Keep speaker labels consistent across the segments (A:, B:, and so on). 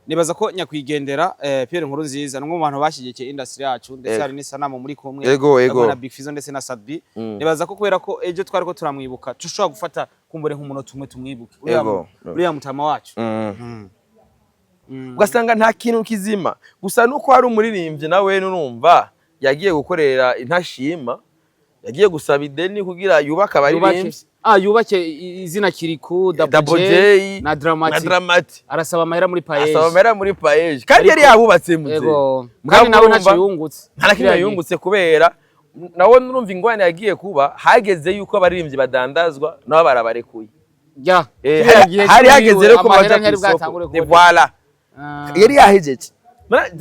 A: nibaza ko nyakwigendera Pierre Nkurunziza n'umwe mu bantu bashigikiye industry yacu ndetse hari n'isanamu muri kumwe na Big Fizzo ndetse na Sadbi nibaza ko kubera ko ejo twari ko turamwibuka tushobora gufata kumbure nk'umunota umwe tumwibuke uriya mutama wacu
B: ugasanga nta kintu kizima gusa nuko hari umuririmbyi nawe n'urumva yagiye gukorera intashima yagiye gusaba ideni kugira yubaka abaririmbyi
A: yubake izina Kiriku Double J na Dramati arasaba amahera muri Paeje
B: kandi yari yabubatse mu
A: kandi nawe ntacyo yungutse
B: nta kintu yungutse kubera nawe nurumva ingwane yagiye kuba hageze yuko abaririmbyi badandazwa nabo barabarekuye hari hageze rero ko baja kwisoko voilà yari yahejeje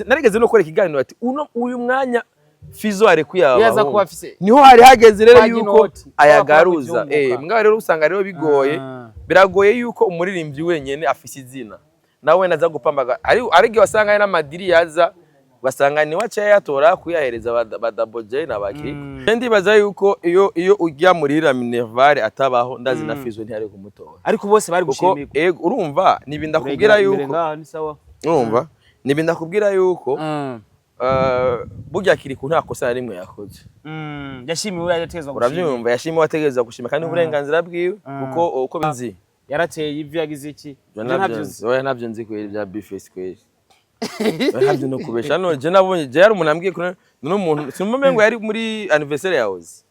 B: narigeze no gukora ikiganiro ati uyu mwanya Fizzo arekuye aba niho hari hageze rero yuko ayagaruza mbwa rero usanga rero bigoye biragoye yuko umuririmbyi wenyene afise izina nawe naza gupambaga arige wasanga n'amadiri yaza basanga ni wacha yatora kuyahereza ba Double J nabaki ndi baza yuko iyo ujya muri la Minerval atabaho ndazi na Fizzo ntiyari kumutora
A: ariko bose bari gushimika
B: urumva nibinda kubwira yuko urumva nibinda kubwira yuko burya Kiriku nta kosa rimwe yakoze
A: yashimiwe yategezwa
B: gushima uravyumva yashimiwe ategezwa gushima kandi uburenganzira bwiwe uko binzi
A: yarateye ivi yagize iki
B: navyo nzi kweri bya Bifes kweri navyo no kubesha no je nabonye je yari umunambwiye ko n'umuntu simumengo yari muri anniversaire yahoze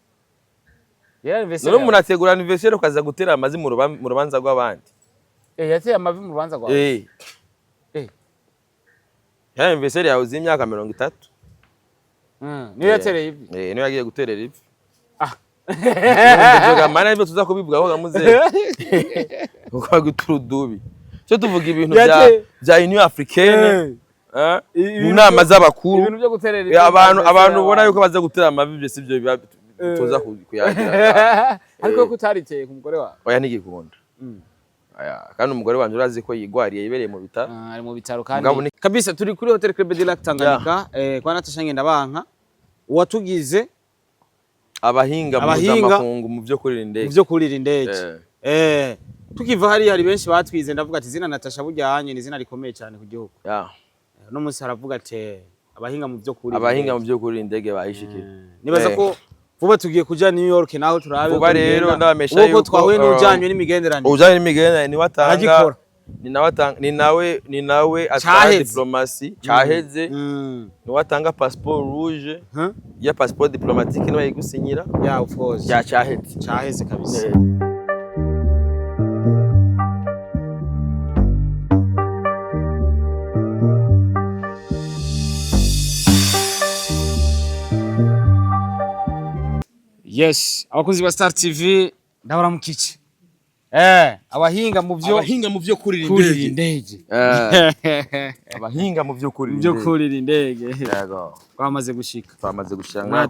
B: no umuntu ategura anniversaire ukaza gutera amazi mu rubanza rw'abandi
A: yateye amavi mu rubanza rw'abandi
B: ya anniversaire yahoze imyaka 30
A: niyo yatereye ivi
B: niyo yagiye guterera ivi ndoga mana ibyo tuza kubivugaho gamuze uko guturudubi cyo tuvuga ibintu bya Union Africaine mu nama z'abakuru
A: ibintu byo guterera ivi
B: abantu ubona yuko baza gutera amavi byo sibyo tuza kuyagira
A: ariko ko utariteye ku mugore wawe
B: oya nigikunda kandi umugore wanje urazi ko yigwariye yibereye mu bitaro
A: ari mu bitaro kandi kabisa turi kuri Hotel Club de Lac Tanganyika kwa Natasha Ngendabanka watugize
B: abahinga mpuzamakungu mu byo kurira indege
A: tukiva hari benshi batwize ndavuga ati zina Natasha bujyanye ni zina rikomeye cyane ku gihugu no munsi haravuga ati abahinga mu byo kurira indege bahishikira nibaza ko vuba tugiye kuja New York naho turabe
B: vuba rero ndabamesha yuko
A: twahuye n'ujanye n'imigenderanire
B: ujanye n'imigenderanire ni nawe atanga diplomasi cyaheze ni watanga passeport rouge ya passeport diplomatique no yigusinyira
A: of course cyaheze kabisa Yes, abakunzi ba Star TV ndabara mukice. Abahinga mu byo kurira indege.
B: Abahinga mu byo
A: kurira indege. Yego. Twamaze gushika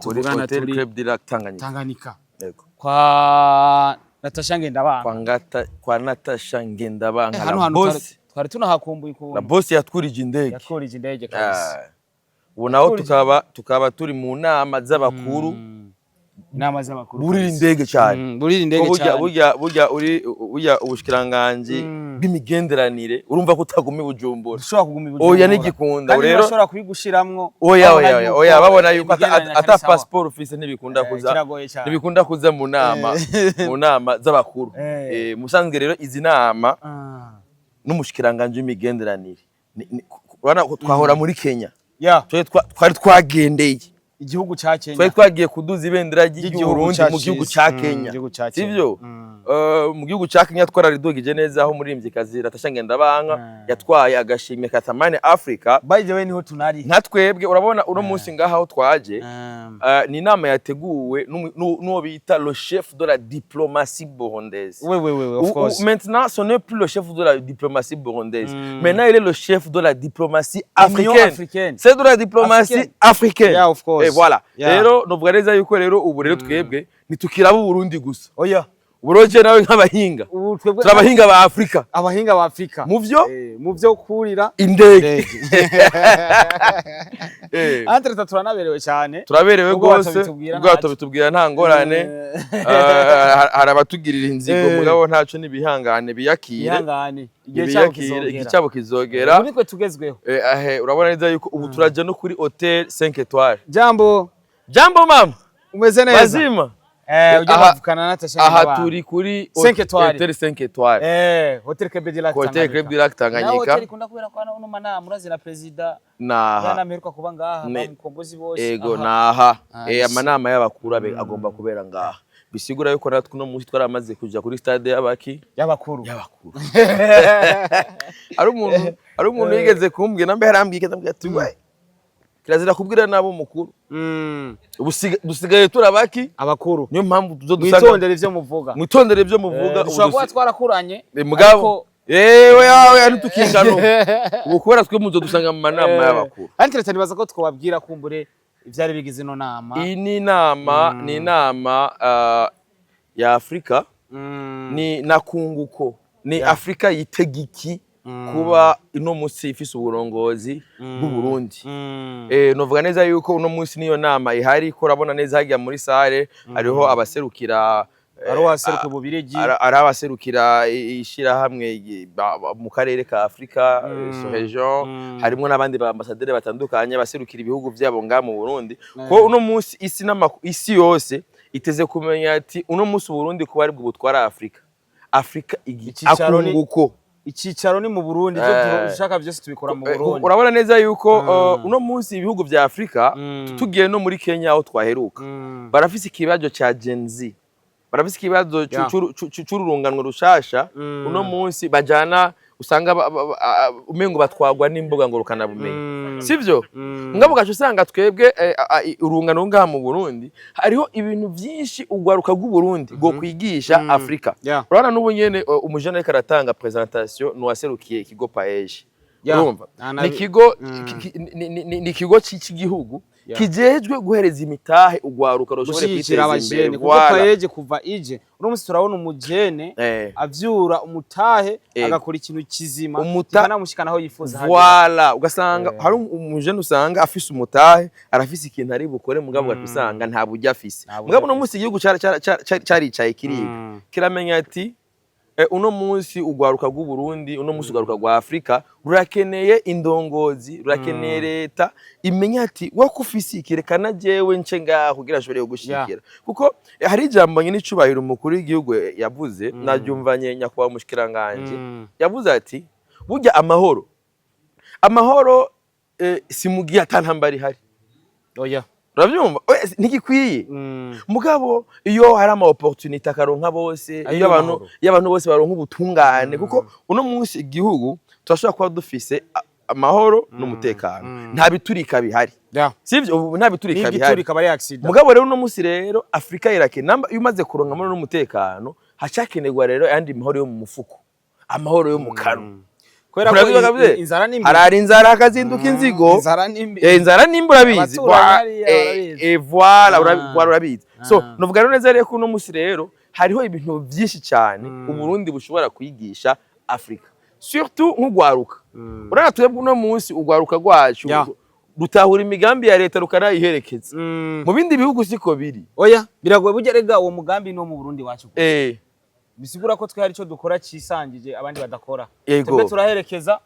B: kuri Hotel Club de Lac
A: Tanganyika. Yego. Kwa Natasha Ngendabanka.
B: Kwa Natasha Ngendabanka.
A: Hano twari tunahakumbuye ko.
B: Na boss yatwurije indege.
A: Yakurije indege kabisa.
B: Ubu naho tukaba turi mu nama z'abakuru.
A: Inama z'abakuru
B: burira indege cyane burya ubushikiranganje bw'imigenderanire urumva ko utagumi Bujumbura
A: ushobora kugumi Bujumbura
B: oya nigikunda rero
A: bashobora kubigushiramwo
B: oya babona yuko ata passport office ntibikunda kuza mu nama z'abakuru musanzwe rero izi nama n'umushikiranganje w'imigenderanire twahora muri Kenya twari twagendeye
A: igihugu ca Kenya
B: twari twagiye kuduza ibendera ry'Uburundi mu gihugu ca Kenya sivyo mu gihugu ca Kenya twararidogije neza aho muririmbyikazi Natasha Ngendabanka yatwaye agashimwe ka Tamani Africa
A: by the way niho tunari
B: nka twebwe urabona uno munsi ngaha aho twaje ni inama yateguwe n'uwo bita le chef de la diplomatie burundaise
A: of course
B: maintenant ce n'est plus le chef de la diplomatie burundaise maintenant il est le chef de la diplomatie africaine c'est de la diplomatie africaine
A: of course
B: voilà rero novuga neza yuko rero ubu rero twebwe nitukiraba Burundi gusa
A: oya
B: Buroje nawe nk'abahinga. Turabahinga ba Afrika.
A: Abahinga ba Afrika. Mu byo kurira
B: indege.
A: Entre turanaberewe cyane.
B: Turaberewe gose. Ubwato bitubwira nta ngorane. Hari abatugirira inzigo mugabo ntaco nibihangane biyakire.
A: Ihangane.
B: Igihe cyabo kizogera.
A: Niko tugezweho.
B: Urabona neza yuko ubu turaje no kuri Hotel 5 étoiles.
A: Jambo
B: mama.
A: Umeze neza.
B: Bazima.
A: Ujya bavukana natasha
B: aha turi kuri Hotel 5 étoiles.
A: Hotel Club de Lac
B: Tanganyika. Hotel Club de Lac Tanganyika.
A: Hotel ikunda kubera ko hano manama murazi na president. Yana meruka kuba ngaha bamukombozi bose.
B: Ego naha. Amanama y'abakuru agomba kubera ngaha. Bisigura yuko natwe no mushi twaramaze kuja kuri stade y'abakuru. Ari umuntu yigeze kumbwira nambe harambwiye ati kirazira kubwira nabo mukuru. Dusigaye turabaki
A: abakuru.
B: Niyo mpamvu tuzodusanga
A: mwitondere ivyo muvuga.
B: Mwitondere ivyo muvuga.
A: Ushobora twarakuranye.
B: Mugabo yawe ntukingano. Ubu kubera twe muzodusanga mu manama y'abakuru.
A: Antre nibaza ko twababwira kumbure ivyari bigize no nama.
B: Iyi ni inama ya Afrika. Ni nakunguko. Ni Afrika yitegiki kuba ino munsi ifise uburongozi bw'u Burundi. Novuga neza yuko uno munsi niyo nama ihari ko urabona neza hagiye muri sare hariho abaserukira abaserukira ishira hamwe mu karere ka Afrika region harimo nabandi ba ambassadeurs batandukanye abaserukira ibihugu byabo nga mu Burundi ko uno munsi isi yose iteze kumenya ati uno munsi Burundi kuba ari bwo butwara Afrika akunguko.
A: Icicaro ni mu Burundi byo dushaka byose tubikora mu Burundi.
B: Urabona neza yuko uno munsi ibihugu bya Afrika tugiye no muri Kenya aho twaheruka. Barafise ikibazo cha Gen Z. Barafise ikibazo cy'ururunganwe rushasha uno munsi bajana usanga umengo batwagwa n'imbuga ngorukana bumenyi. Sivyo? Ngabo gacho usanga twebwe urungano ngaha mu Burundi hariho ibintu byinshi ugwaruka rw'u Burundi go kwigisha Afrika. Urabona n'ubu nyene umujana ariko aratanga presentation n'uwaserukiye ikigo Paeje. Urumva? Ni ikigo cy'igihugu kijejwe guhereza imitahe ugwaruka roshobore kwiteza imbere.
A: Kuko Paeje kuva ije uno munsi turabona umujene avyura umutahe agakora ikintu kizima kanamushikana aho yifuza
B: handi. Voilà, ugasanga hari umujene usanga afise umutahe arafise ikintu ari bukore mugabo gatusanga nta buryo afise. Mugabo no munsi igihugu caricaye kiriga kiramenya ati uno munsi ugwaruka rw'u Burundi uno munsi ugwaruka rwa Afrika rurakeneye indongozi rurakeneye leta imenya ati wakufisi ikirekana jewe nce ngaho kugira ashobore gushikira kuko hari ijambo nyine icubahiro umukuru w'igihugu yavuze naryumvanye nyakwa mushikiranganje yavuze ati burya amahoro simugiye atantambari hari.
A: Oya
B: uravyumva ntigikwiye mugabo iyo hari ama opportunity akaronka bose iyo abantu bose baronka ubutungane kuko uno munsi igihugu turashobora kuba dufise amahoro n'umutekano nta biturika bihari. Sivyo nta biturika bihari mugabo rero uno munsi rero Afrika irake namba umaze kuronka amahoro n'umutekano hacakenerwa rero yandi mahoro yo mu mufuko amahoro yo mu kanwa. Kwera ko inzara akazinduka inzigo inzara nimba urabizi voilà urabizi. So novuga neza rero ko uno munsi rero hariho ibintu byinshi cyane uburundi bushobora kwigisha Afrika surtout nk'ugwaruka. Urana twebwe uno munsi ugwaruka rwacu rutahura imigambi ya leta rukanayiherekeza mu bindi bihugu siko biri.
A: Oya biragoye bugerega uwo mugambi no mu Burundi wacu bisigura ko twe hari cyo dukora cisangije abandi badakora. Twebwe turaherekeza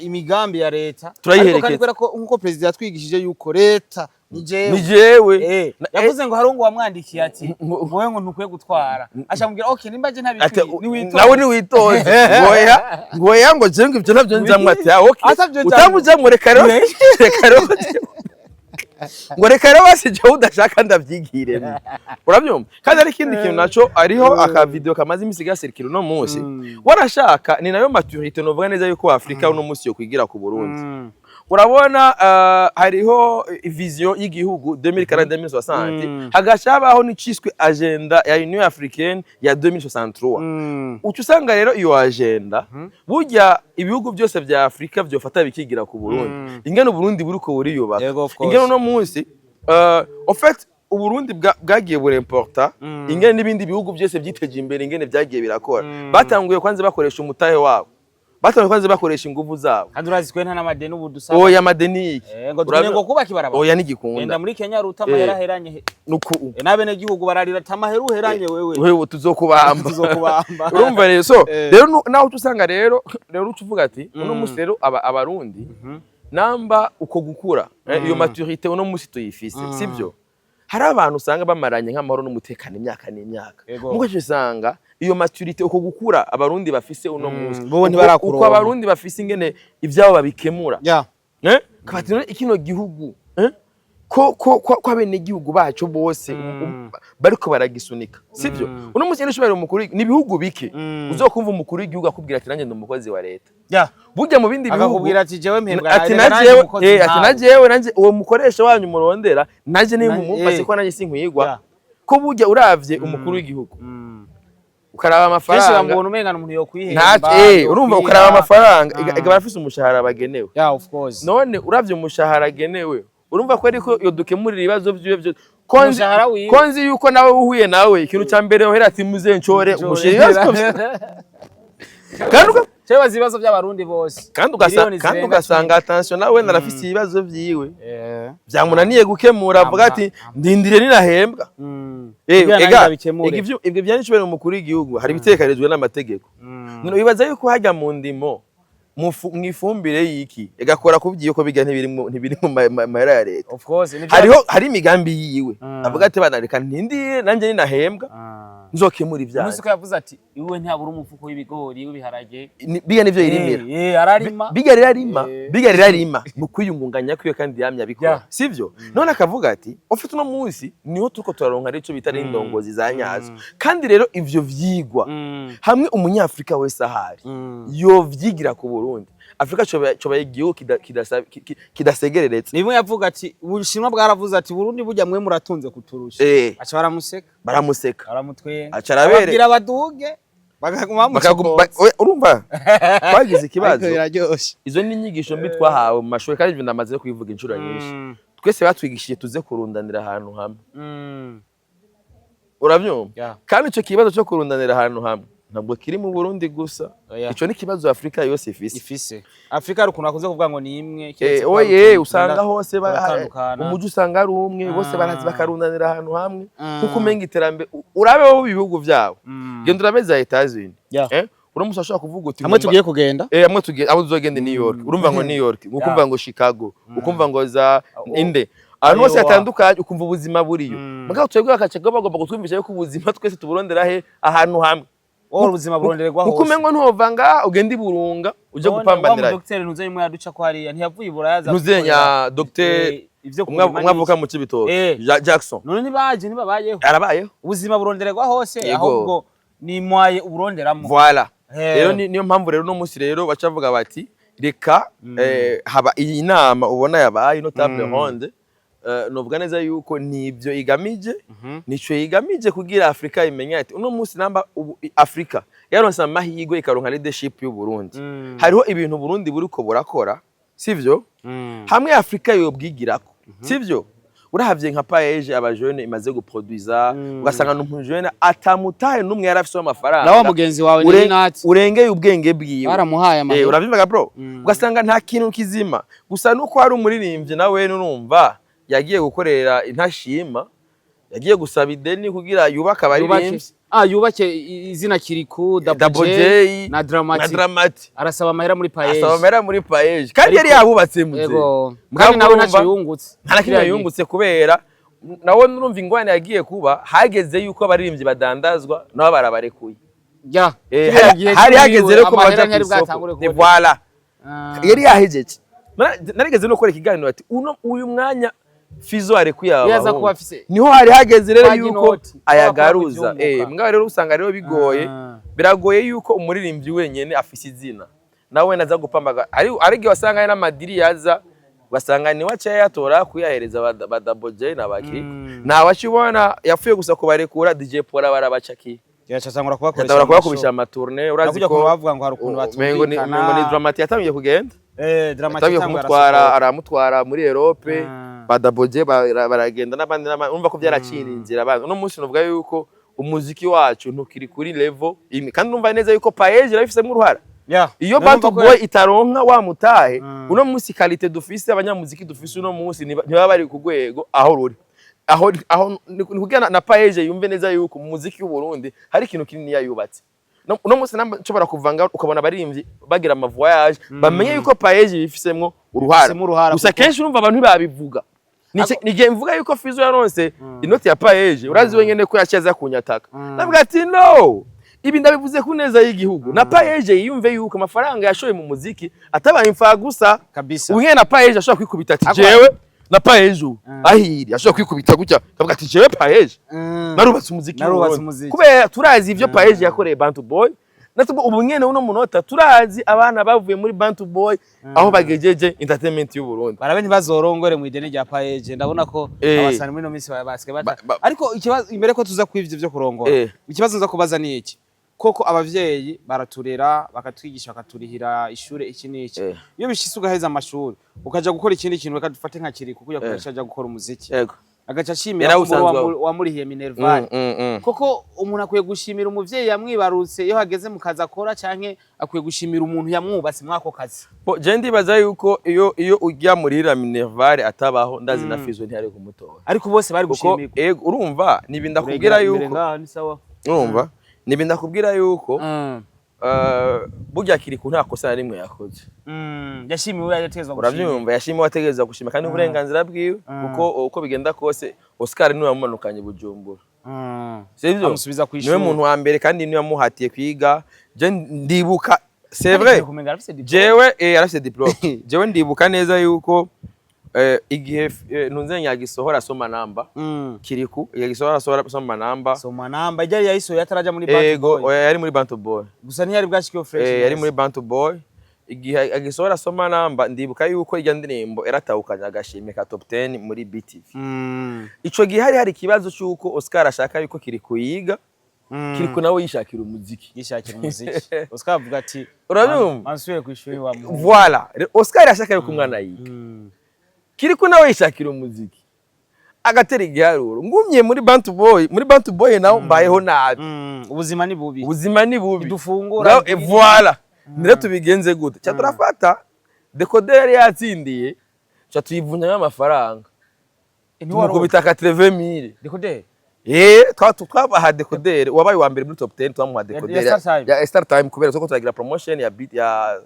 A: imigambi ya leta
B: turayiherekeza
A: ko nkuko president yatwigishije yuko leta
B: nijewe
A: yavuze ngo harungu wamwandikiye ati ngoye ngo ntukwiye gutwara ashamubwira okay nimba je ntabikwiye
B: nawe ni witoze ngoya ngo je ngo ivyo navyo nzamwe ati okay utamujamwe reka rero ngo reka rero basije udashaka ndavyigire. Urabyumva kandi ari ikindi kintu naco ariho aka video kamaze imisi gaserikira no munsi warashaka ni nayo maturité novuga neza yuko Afrika uno munsi yo kwigira ku Burundi. Urabona hariho vision y'igihugu 2040-2060 hagashabaho niciswe agenda ya Union Africaine ya 2063. Ucusanga rero iyo agenda burya ibihugu byose vya Afrika vyofata bikigira ku Burundi ingene Burundi buriko buriyubaka ingene no munsi en fait Uburundi bwagiye buremporta ingene n'ibindi bihugu byose byiteje imbere ingene byagiye birakora batanguye kwanze bakoresha umutahe wabo batanguye kwanze bakoresha ingufu zabo
A: kandi urazikwe nta n'amadeni ubu dusaba
B: oya amadeni
A: ngo tumenye ngo kubaka ibarabara
B: oya nigikunda
A: enda muri Kenya ruta amahera heranye
B: nuko
A: nabene gihugu bararira tamahera uheranye
B: wewe tuzokubamba urumva rero so rero naho tusanga rero ucuvuga ati uno musi rero abarundi namba uko gukura iyo maturité uno musi tuyifise sivyo hari abantu usanga bamaranye nk'amahoro n'umutekano imyaka n'imyaka muko usanga iyo maturité uko gukura abarundi bafise uno musi uko abarundi bafise ingene ivyabo babikemura kabati none ikino gihugu ko abene gihugu bacu bose bariko baragisunika sivyo uno musi n'ishobora umukuru ni bihugu bike uzokumva umukuru w'igihugu akubwira ati nanjye ndumukozi wa leta burya mu bindi bihugu
A: akakubwira ati jewe mpembwa
B: ati najewe nanjye uwo mukoresha wanyu murondera naje ni mumufase ko nanjye sinkwigwa ko burya uravye umukuru w'igihugu ukaraba amafaranga
A: mbona umengana umuntu yo kwihemba
B: urumva ukaraba amafaranga igaba afise umushahara bagenewe
A: of course
B: none uravye umushahara agenewe urumva ko ariko yo dukemurira ibibazo by'ibyo konzi yuko nawe uhuye nawe ikintu cya mbere ohera ati muze ncore umushiri kandi
A: cyo ibibazo by'abarundi bose
B: kandi ugasanga attention nawe narafise ibibazo byiwe byamunaniye gukemura avuga ati ndindire ninahembwa ibyo byanishobera umukuru w'igihugu hari bitekanijwe n'amategeko none bibaza yuko hajya mu ndimo mwifumbire yiki egakora kubyiye ko bijya ntibiri mu mahera ya leta
A: of course
B: hari imigambi yiwe avuga ati banareka ntindire nanje ninahembwa nzokemura ivyaje
A: Musuko yavuze ati iwe ntabura umufuko w'ibigori w'ibiharage
B: biga nivyo yirimira
A: ararima
B: biga rirarima mu kwiyungunganya kwiyo kandi yamya bikora sivyo none akavuga ati ofite no munsi niho turiko turaronka rico bitari indongozi za nyazo kandi rero ivyo vyigwa hamwe umunyafrika wese ahari yo vyigira ku Burundi Afrika coba igihugu kidasegereretse
A: nimwe yavuga ati Ubushinwa bwaravuze ati Burundi burya mwe muratunze kuturusha aca baramuseka baramutwenga
B: acarabere
A: abaduge bagaguma
B: urumva twagize ikibazo izo ni inyigisho mbi twahawe mu mashuri kandi ndamaze kubivuga inshuro nyinshi twese batwigishije tuze kurundanira ahantu hamwe uravyumva kandi ico kibazo cyo kurundanira ahantu hamwe ntabwo kiri mu Burundi gusa ico ni kibazo Afrika yose ifise
A: Afrika rukuntu akunze kuvuga ngo ni imwe
B: usanga hose umuji usanga ari umwe bose barazi bakarundanira ahantu hamwe kuko umenga iterambere urabe wo ibihugu byabo genda urabeza Etats-Unis uramusa ashaka kuvuga uti
A: amwe tugiye kugenda
B: amwe tugiye abo tuzogenda New York urumva ngo New York ukumva ngo Chicago ukumva ngo za inde ahantu hose hatandukanye ukumva ubuzima buriyo mugabo twebwe akacego bagomba kutwumvisha yuko ubuzima twese tuburondera he ahantu hamwe
A: ubuzima burondererwa hose
B: ukumengo ntovanga ugenda iburunga uje gupambanira
A: Dr. Ntuze mwe yaduca ko hari ntiyavuye iburayaza
B: Ntuzenya Dr. umwavuka mu Cibitoke Jackson
A: none nibabayeho
B: arabayeho
A: ubuzima burondererwa hose ahubwo ni mwaye uburonderamo
B: voilà rero niyo mpamvu rero no musi rero bacavuga bati reka haba iyi nama ubona yabaye no table ronde novuga neza yuko nibyo igamije nico igamije kugira Afrika imenya ati uno musi namba Afrika yaronse amahirwe ikaronka leadership y'u Burundi hariho ibintu Burundi buriko burakora sivyo hamwe Afrika yobwigirako sivyo urahavye nka paeje abajene imaze guproduiza ugasanga n'umujene atamutaye numwe yarafise amafaranga
A: nawo mugenzi wawe ni nati
B: urengeye ubwenge bwiwe
A: baramuhaye amahirwe
B: uravyumva bro ugasanga nta kintu kizima gusa nuko hari umuririmbyi nawe nurumva yagiye gukorera intashima yagiye gusaba ideni kugira yubaka abaririmbyi
A: yubake izina Kiriku Double J na Dramati arasaba amahera muri paeje
B: kandi yari yabubatse mu
A: kandi nawe ntacyo yungutse
B: nta yungutse kubera nawe nurumva ingwane yagiye kuba hageze yuko abaririmbyi badandazwa nabo barabarekuye hari hageze rero ko baja kwisoko voilà yari yahejeje narigeze no gukora ikiganiro ati uyu mwanya Fizo arekuye aba niho hari hageze rero yuko ayagaruza mbwa rero usanga rero bigoye biragoye yuko umuririmbyi wenyene afise izina nawe naza gupambaga arige wasanga na madiri yaza basanga ni wacha yatora kuyahereza ba Double J na bakiri na wachibona yafuye gusa kubarekura DJ Pora barabacaki
A: yacasangura
B: kubakubisha amatourne urazi ko
A: bavuga ngo hari ukuntu batumvikana
B: ni Dramati yatangiye kugenda
A: Dramati
B: yatangiye kumutwara aramutwara muri Europe badaboje baragenda n'abandi urumva ko byaraciye inzira abantu no munsi novuga yuko umuziki wacu ntukiri kuri level kandi numva neza yuko Paeje irabifisemo uruhara iyo Bantu Boy itaronka wa mutahe uno munsi qualité dufise abanyamuziki dufise uno munsi ntibaba bari ku rwego aho ruri aho nikugana na Paeje yumve neza yuko umuziki w'u Burundi hari ikintu kinini yubatse uno munsi nshobora kuvanga ukabona abarimvyi bagira ama voyage bamenye yuko Paeje bifisemo uruhara gusa kenshi urumva abantu ntibabivuga Nige mvuga yuko Fizo yaronse inoti ya Paeje urazi wenyene ko yacaza kunyataka navuga ati no ibi ndabivuze ku neza y'igihugu na Paeje yiyumve yuko amafaranga yashoye mu muziki atabaye imfa gusa
A: kabisa
B: ubuye na Paeje ashobora kwikubita ati jewe na Paeje ahiri ashobora kwikubita gutya kavuga ati jewe Paeje narubatse umuziki kubera turazi ivyo Paeje yakoreye Bantu Boy natubo ubu nyene uno munota turazi abana bavuye muri Bantu Boy aho bagejeje entertainment y'u Burundi
A: barabeni bazorongore mu ideni rya Paeje ndabona ko abasana muri no minsi baske ariko ikibazo imbere ko tuza kwivyo byo kurongora ikibazo nza kubaza ni iki koko abavyeyi baraturera bakatwigisha bakaturihira ishure iki niki iyo bishise ugaheza amashuri ukaja gukora ikindi kintu bakadufate nka kiriko kuya kuresha aja gukora umuziki agaca ashimira wamurihiye Minerval koko umuntu akwiye gushimira umuvyeyi yamwibarutse iyo hageze mu kazi akora canke akwiye gushimira umuntu yamwubatse mwako kazi
B: je ndibaza yuko iyo ujya murira Minerval atabaho ndazi na Fizo ntiyari kumutora
A: ariko bose bari gushimirwa
B: urumva nibinda kubwira yuko urumva nibinda kubwira yuko burya Kiriku nta kosa rimwe yakoze
A: yashimiwe yategezwa
B: gushima uravyumva yashimiwe ategezwa gushima kandi uburenganzira bwiwe kuko uko bigenda kose Oscar niwe yamumanukanye Bujumbura sivyo
A: amusubiza kwishura
B: niwe muntu wa mbere kandi niwe yamuhatiye kwiga je ndibuka c'est vrai jewe arafite diplome jewe ndibuka neza yuko igihe nunze nyagisohora soma namba Kiriku yagisohora soma namba
A: ijari yayisohoye ataraja muri Bantu Boy
B: yari muri Bantu Boy
A: gusa ntiyari bwashikiyo fresh
B: yari muri Bantu Boy igihe agisohora soma namba ndibuka yuko ijya ndirimbo eratawukanya agashime ka top 10 muri BTV ico gihe hari kibazo cyuko Oscar ashaka yuko Kiriku yiga Kiriku nawe yishakira umuziki
A: Oscar avuga ati
B: urabyumva
A: ansuye kwishuri wa
B: voilà Oscar ashaka yuko umwana yiga Kiriku nawe yishakira umuziki agatera igiharuro ngumye muri Bantu Boy nawo mbayeho nabi
A: ubuzima ni bubi
B: dufungura voilà nire tubigenze gute cya turafata decoder yatsindiye cya tuyivunya amafaranga nuko bitaka 30000
A: decoder
B: twabaha decoder wabaye wa mbere muri top 10 twamuha decoder ya Star Time kubera ko turagira promotion ya beat ya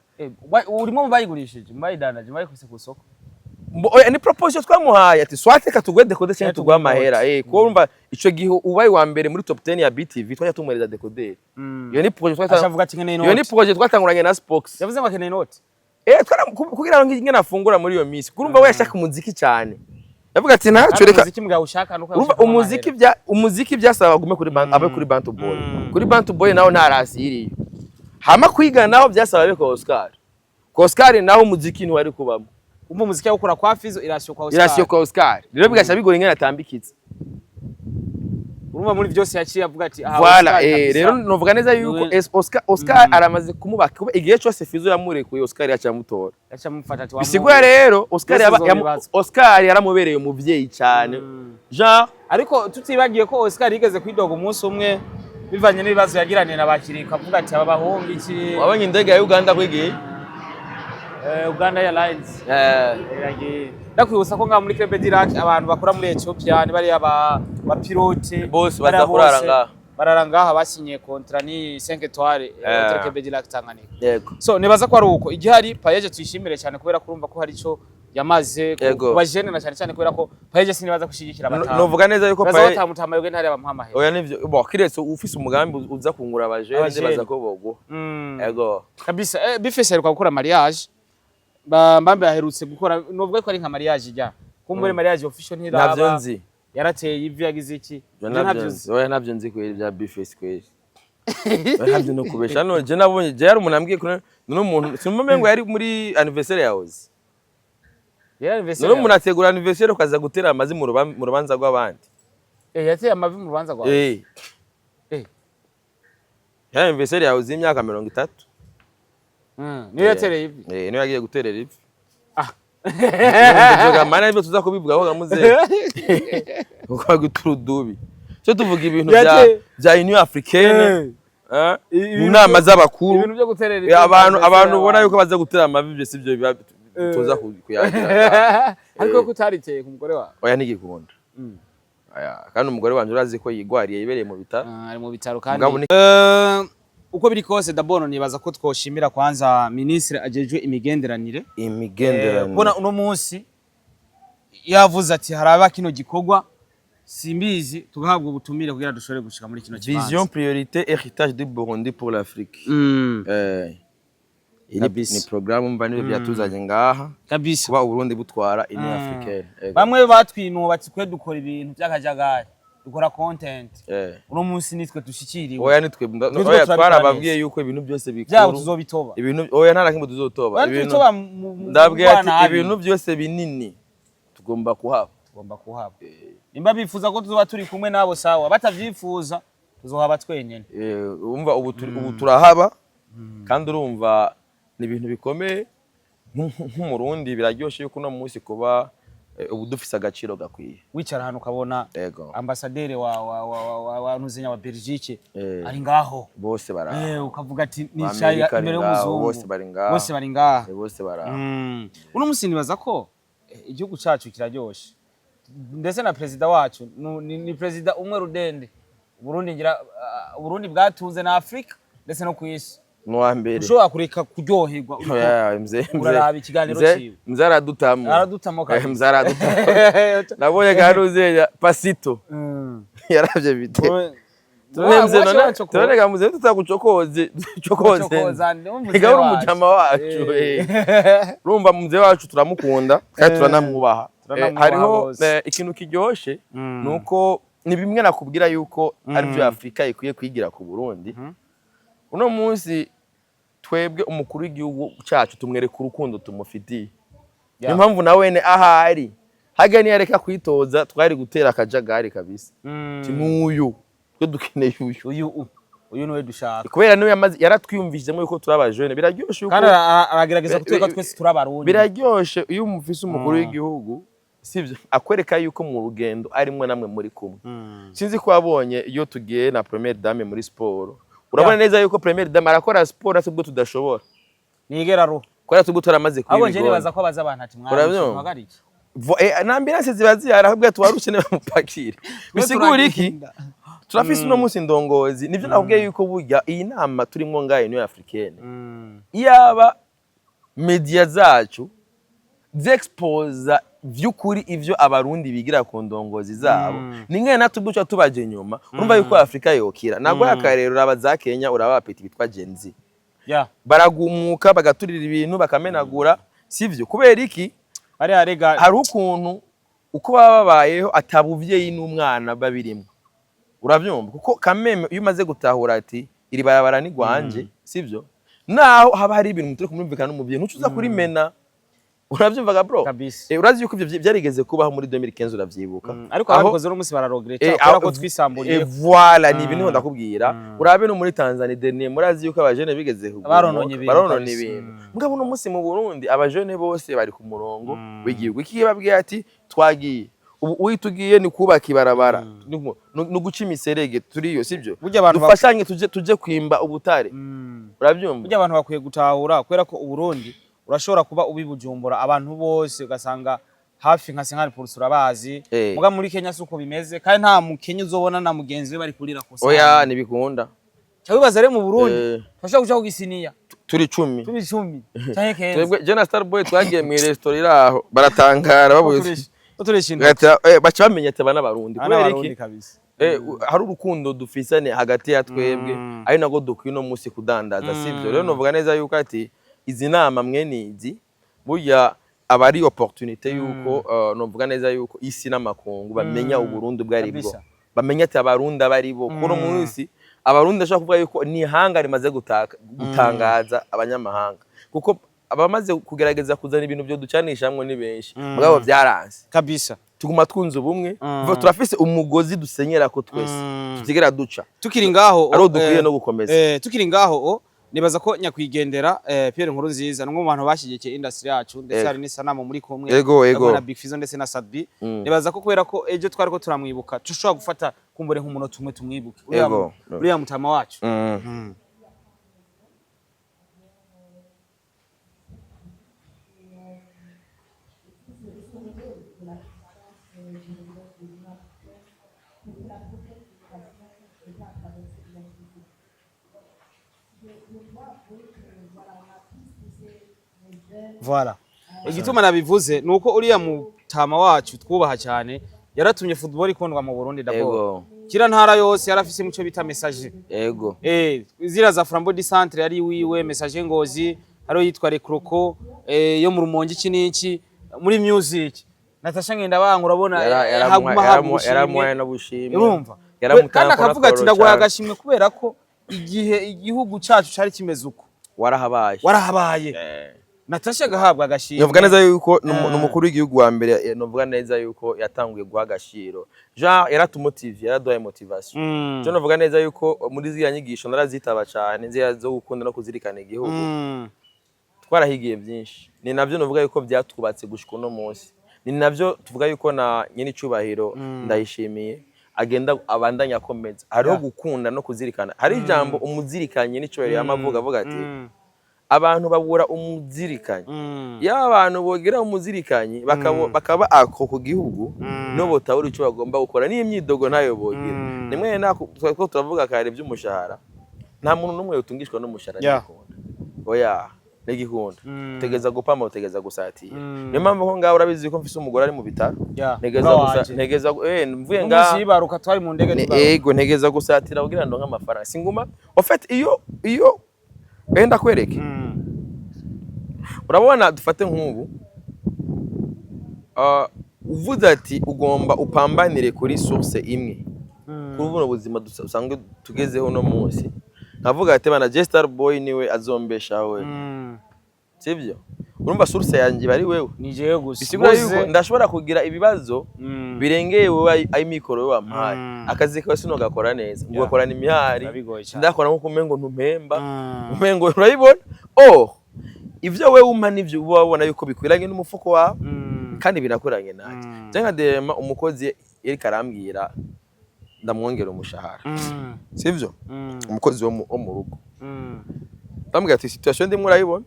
A: urimo mbayigurishije mbayidanaje mbayikuse ku soko
B: ni proposition twamuhaye ati swateka tugwe decoder cyane tugwa mahera ko urumva ico gihe ubaye wa mbere muri top 10 ya BTV twajya tumwereza decoder iyo ni projet twatanguranye na Spox
A: yavuze ngo akeneye note
B: kugira ngo ingene afungura muri iyo misi kurumva we yashaka umuziki cyane yavuga ati ntaco reka
A: umuziki mbwa ushaka nuko
B: umuziki byasaba gume kuri Bantu Boy kuri Bantu Boy naho ntarasiriye hama kwiga naho byasaba be ko Oscar naho umuziki ni wari kubamo
A: umva umuziki yakora kwa Fizo irasyo
B: kwa Oscar rero bigasha bigora ingene atambikitse
A: urumva muri byose yaciye avuga ati
B: voilà rero novuga neza yuko Oscar aramaze kumubaka kuba igihe cyose Fizo yamurekuye Oscar yacamutora
A: yacamufata ati
B: bisigwa rero Oscar yaramubereye umuvyeyi cyane genre
A: ariko tutibagiye ko Oscar yigeze kwidoga umunsi umwe bivanye n'ibibazo yagiranye na Bakirika avuga ati aba bahungu iki
B: wabonye indege ya Uganda kwigiye
A: Uganda Airlines ndakwibutsa ko nga muri Club Dirac abantu bakora muri Ethiopia ni bari aba pilote
B: bose bazakurara
A: ngaha basinye contrat ni 5 étoiles Club Dirac Tanganyika
B: yego
A: so nibaza ko ari uko igihari Paeje tuyishimire cyane kubera kurumva ko hari ico yamaze kuba jeune na cyane kubera ko Paeje sinibaza kushigikira abatanga
B: novuga neza yuko
A: Paeje batamutama yuko ntari abamuhamahe
B: oya nivyo bo kiretse ufise umugambi uza kungura abajeune ndibaza ko bogo yego
A: kabisa bifese ari gukora mariage mbambe aherutse gukora novuga ko ari nka mariage ijya kumbure mariage official ntiraba
B: navyo nzi
A: yarateye ivi yagize iki
B: navyo nzi kweli bya bifese kweli navyo no kubesha no je nabonye je yari umunambwiye ko n'umuntu simumengo yari muri anniversaire yahoze no umuntu ategura anniversaire ukaza gutera amazi mu rubanza rw'abandi
A: yateye amavi mu rubanza rw'abandi
B: ya anniversaire yahoze imyaka 30
A: niyo yatereye ivi
B: niyo yagiye guterera ivi Ndoga mana ibyo tuza kubivuga ho gamuze uko guturudubi cyo tuvuga ibintu bya Union Africaine inama z'abakuru
A: ibintu byo guterera
B: abantu ubona yuko baza gutera amavi byo sibyo tuza kuyagira
A: ariko kutariteye ku mugore wawe
B: oya nigikunda kandi umugore wanje urazi ko yigwariye yibereye mu bitaro
A: ari mu bitaro kandi uko biri kose d'abord nibaza ko twoshimira kwanza ministre ajejwe imigenderanire bona uno munsi yavuze ati haraba kino gikorwa simbizi tugahabwa ubutumire kugira dushore gushika muri kino kibanza
B: vision priorité héritage du Burundi pour l'Afrique ni programme mbani byatuzanye ngaha
A: kabisa
B: kuba Burundi butwara Union Africaine
A: bamwe batwinubatse kwe dukora ibintu by'akajagari dukora content uno munsi nitwe dushikiriwe
B: oya nitwe oya twarababwiye yuko ibintu byose bikuru
A: byabo tuzobitoba
B: ibintu oya nta nakimwe tuzotoba
A: ibintu
B: ndabwiye ati ibintu byose binini tugomba kuhaba
A: nimba bifuza ko tuzoba turi kumwe nabo sawa batavyifuza tuzohaba twenyene
B: umva ubu turahaba kandi urumva ni ibintu bikomeye nk'umurundi biraryoshe yuko no munsi kuba ubu dufise agaciro gakwiye
A: wicara hano ukabona ambasaderi wa Ntuzinya wa Belgique ari ngaho
B: bose bara
A: ukavuga ati nishaye imbere y'umuzungu bose bari ngaha uno munsi nibaza ko igihugu cyacu kiraryoshe ndetse na president wacu ni president umwe rudende Burundi bwatunze na Afrika ndetse no kwisi
B: no mbere
A: ushobora kureka kuryoherwa uraraba ikiganiro ciwe
B: mzaradutamo nabonye garuze pasito yaravye bite turega muze tutagucokoze igahura umujama wacu urumva muze wacu turamukunda kandi turanamwubaha hariho ikintu kiryoshe nuko ni bimwe nakubwira yuko ari byo Afrika ikwiye kwigira ku Burundi uno munsi twebwe umukuru w'igihugu cyacu tumwereka urukundo tumufitiye niyo mpamvu na wene ahari hagani yareka kwitoza twari gutera akajagari kabisa n'uyu twe dukeneye
A: uyu niwe dushaka
B: kubera niwe yaratwiyumvishemo yuko turabajene biraryoshe
A: kandi aragerageza kutweka twese turabarundi
B: biraryoshe iyo umufise umukuru w'igihugu sivyo akwereka yuko mu rugendo arimwe namwe muri kumwe sinzi ko abonye iyo tugiye na première dame muri sport urabona neza yuko première dame arakora sport asubwo tudashobora
A: nigera ro
B: kwera tubwo turamaze
A: kwibigo abo je nibaza ko baza abantu ati mwagariki
B: na ambulance zibazi arahubwo tuwarushene bamupakire bisigura iki turafise no munsi ndongozi nivyo nakubwiye yuko burya iyi nama turimo ngaye Union Africaine iyaba media zacu zexposa vyukuri ivyo abarundi bigira ku ndongozi zabo ninge natubduca tubaje nyuma urumva yuko Afrika yokira nagwa yakarero abaza Kenya urabapeti bitwa Gen Z baragumuka bagaturira ibintu bakamenagura sivyo kubera iki hari ukuntu uko babayeho atabuvyeyi n'umwana babirimo uravyumva kuko kameme iyo umaze gutahura ati iri barabara ni gwanje sivyo naho haba hari ibintu mutari kumumvikana n'umuvye ntucuza kuri mena uravyumvaga bro urazi yuko ivyo byarigeze kubaho muri 2015 uravyibuka
A: ariko abikoze no musi bararegreta akora ko twisamburiye
B: voilà ni ibintu ndakubwira urabe no muri Tanzania dernier murazi yuko abajene bigeze
A: barononye
B: ibintu mugabo no musi mu Burundi abajene bose bari ku murongo w'igihugu ikiye babwiye ati twagiye ubu uyitugiye ni kubaka ibarabara no guca imiserege turiyo sivyo dufashanye tuje kwimba ubutare uravyumva
A: burya abantu bakwiye gutahura kwera ko Uburundi urashobora kuba ubibujumbura abantu bose ugasanga hafi nka 50% urabazi muga muri Kenya suko bimeze kandi nta mukenya uzobona na mugenzi we bari kurira kosa
B: oya nibikunda
A: cyabibaza re mu Burundi twashaka guca kugisiniya
B: turi 10
A: cyane kenze
B: twebwe Jena Starboy twagiye mu restaurant iraho baratangara babuye
A: tureshinda
B: baca bamenye ati bana barundi kubera iki hari urukundo dufisane hagati ya twebwe ari nago dukwiye no musi kudandaza sivyo rero novuga neza yuko ati izi nama mwenizi burya abari opportunité yuko novuga neza yuko isi n'amakungu bamenya uburundi bwari bwo bamenya ati abarundi abari bo kuno munsi abarundi ashaka kuvuga yuko ni hanga rimaze gutangaza abanyamahanga kuko abamaze kugerageza kuzana ibintu byo ducanisha hamwe ni benshi mugabo byaranze
A: kabisa
B: tuguma twunze ubumwe turafise umugozi dusenyera ko twese tutigera duca
A: tukiri ngaho
B: aro dukwiye no gukomeza
A: tukiri ngaho nibaza ko nyakwigendera Pierre Nkurunziza numwe mu bantu bashigikiye industry yacu ndetse hari n'isanamu muri kumwe
B: na
A: Big Fizzo ndetse na Sadbi nibaza ko kubera ko ejo twari ko turamwibuka tushobora gufata kumbure nk'umunota umwe tumwibuke uriya mutama wacu Voilà. Igituma nabivuze nuko uriya mutama wacu twubaha cyane yaratumye football ikundwa mu Burundi d'abord. Kira ntara yose yarafise muco bita message.
B: Yego.
A: Zira za Flambeau du Centre yari wiwe message Ngozi, haro yitwa Recroco, yo mu Rumonge iki niki muri music. Natasha ngenda banga urabona
B: yaramuhaye no bushimwe.
A: Urumva? Kandi akavuga ati ndaguhaye agashimwe kubera ko igihe igihugu cyacu cari kimeze uko. Warahabaye. Natasha gahabwa agashiro.
B: Novuga neza yuko numukuru w'igihugu wa mbere novuga neza yuko yatanguye guha agashiro. Jean yaratumotive, yaraduhaye motivation. Je novuga neza yuko muri ziya nyigisho narazitaba cyane nziya zo gukunda no kuzirikana igihugu. Twarahigiye byinshi. Ni navyo novuga yuko byatubatse gushika no munsi. Ni navyo tuvuga yuko na nyine cyubahiro ndayishimiye agenda abandanya akomeza. Hariho gukunda no kuzirikana. Hari ijambo umuzirikanye n'icyohero yamavuga avuga ati abantu babura umuzirikanye ya abantu bogira umuzirikanye bakaba ako ku gihugu no botabura icyo bagomba gukora n'imyidogo ntayo bogira nimwe nako turavuga kare by'umushahara nta muntu numwe utungishwa n'umushahara n'igikunda oya n'igikunda tegeza gupama utegeza gusatira niyo mpamvu ko ngaho urabizi ko mfise umugore ari mu bitaro ntegeza mvuye ngaho
A: umusibaruka twari mu ndege
B: yego ntegeza gusatira kugira ndo nk'amafaranga singuma en fait iyo enda kwereke urabona dufate nk'ubu uvuze ati ugomba upambanire kuri source imwe kuri buno buzima dusanzwe tugezeho no munsi nkavuga ati bana Jester Boy niwe azombesha we sibyo urumva source yanjye bari wewe
A: ni jewe gusa
B: bisigura yuko ndashobora kugira ibibazo birengeye wewe ay mikoro we wampaye akazi kawe sino gakora neza ngo gakorana imihari ndakora nko kumengo ntumpemba umengo urayibona ivyo wewe umpa nivyo uba wabona yuko bikwiranye n'umufuko wawe kandi birakoranye nanjye cyangwa dema umukozi yari karambwira ndamwongera umushahara sivyo umukozi wo mu rugo ndambwira ati situation ndi murayibona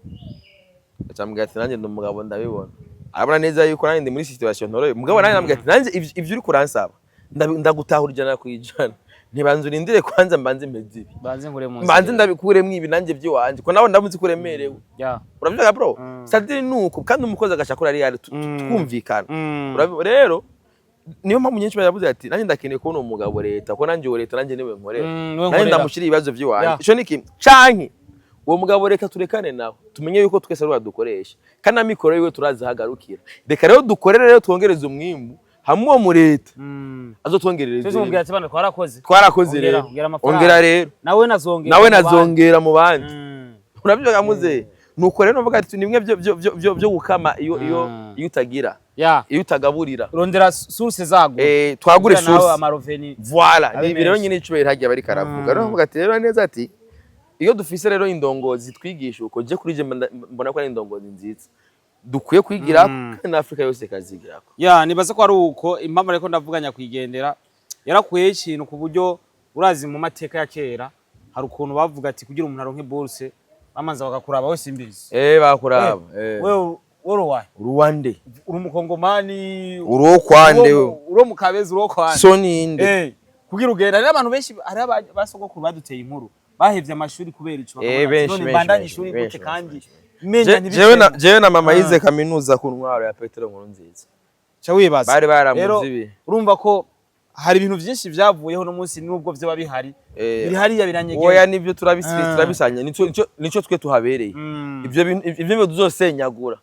B: cyambwira ati nanjye ndumugabo ndabibona arabona neza yuko nanjye ndi muri situation ntoroye mugabo nanjye ndambwira ati nanjye ivyo uri kuransaba ndagutahurira kwijana ntibanze urindire kwanza mbanze mezi mbanze ndabikuremwe ibi nanjye by'iwanje ko nawe ndamutse kuremerewe urabyuka bro sadiri nuko kandi umukozi agashakura ari yari twumvikana rero niyo mpamvu nyinshi bayavuze ati nanjye ndakeneye kubona umugabo leta ko nanjye leta nanjye niwe nkorera nanjye ndamushira ibibazo by'iwanje ico niki canke uwo mugabo reka turekane nawe tumenye yuko twese ari badukoresha kandi amikoro yiwe turazahagarukira reka rero dukorere rero twongereze umwimbu hamwe mu leta azotwongerereza
A: cyo mubwira ati bana
B: twarakoze rero ongera rero nawe nazongera mu bandi urabyo gamuze nuko rero mvuga ati nimwe byo gukama iyo utagira iyo utagaburira
A: rondera source zago
B: twagure source voilà ni rero nyine icubera hagiye bari karavuga rero mvuga ati rero neza ati iyo dufise rero indongozi twigisha uko je kuri je mbona ko ari indongozi nziza dukwiye kwigira kandi na Afrika yose kazigirako
A: nibaza ko ari uko impamvu ariko ndavuganya kwigendera yarakuye ikintu ku buryo urazi mu mateka ya kera hari ukuntu bavuga ati kugira umuntu aronke bourse bamanza bagakuraba wese imbizi
B: bakuraba
A: wewe wayi
B: Rwande
A: uri umukongomani
B: uro kwande
A: uro mukabezi uro kwande
B: so ninde
A: kugira ugenda ari abantu benshi ari basogokuru baduteye inkuru bahevye amashuri kubera ico none bandanye ishuri gute kandi
B: jewe na mama yize kaminuza ku ntwaro ya Petero Nkurunziza
A: cha wibaza
B: bari baramuzibi
A: urumva ko hari ibintu byinshi byavuyeho no munsi nubwo byo babihari bihari ya biranyegeye
B: oya nivyo turabisanya nico twe tuhabereye ivyo tuzosenyagura